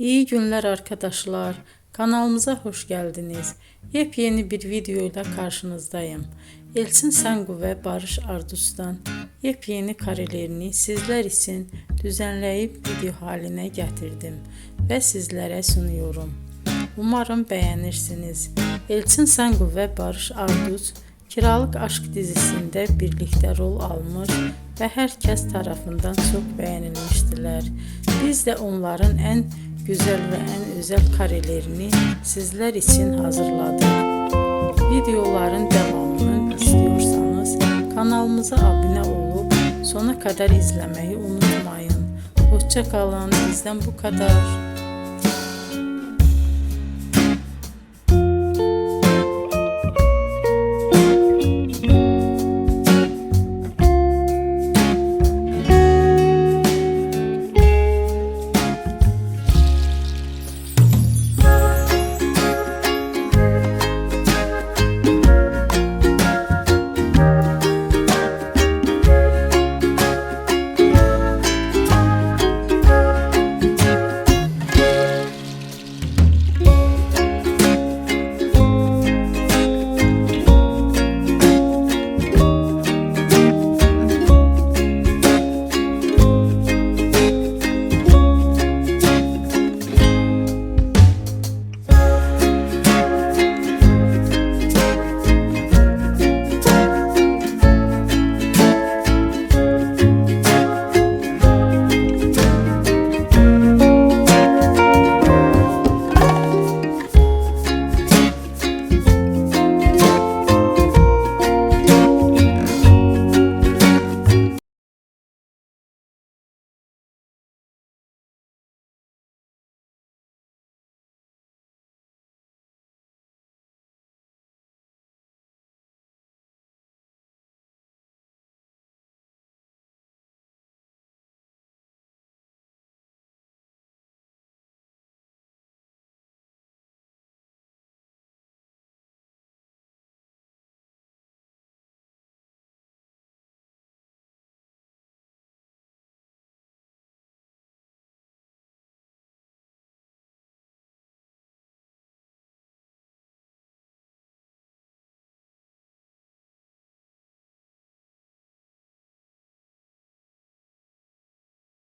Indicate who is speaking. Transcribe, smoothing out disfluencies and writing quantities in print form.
Speaker 1: İyi günler arkadaşlar. Kanalımıza hoş geldiniz. Yepyeni bir video ile karşınızdayım. Elçin Sangu ve Barış Ardus'tan yepyeni karelerini sizler için düzenleyip video haline getirdim ve sizlere sunuyorum. Umarım beğenirsiniz. Elçin Sangu ve Barış Ardus Kiralık Aşk dizisinde birlikte rol almış ve herkes tarafından çok beğenilmiştiler. Biz de onların en güzel ve en özel karelerini sizler için hazırladık. Videoların devamını istiyorsanız kanalımıza abone olup sona kadar izlemeyi unutmayın. Hoşça kalın. Bizden bu kadar.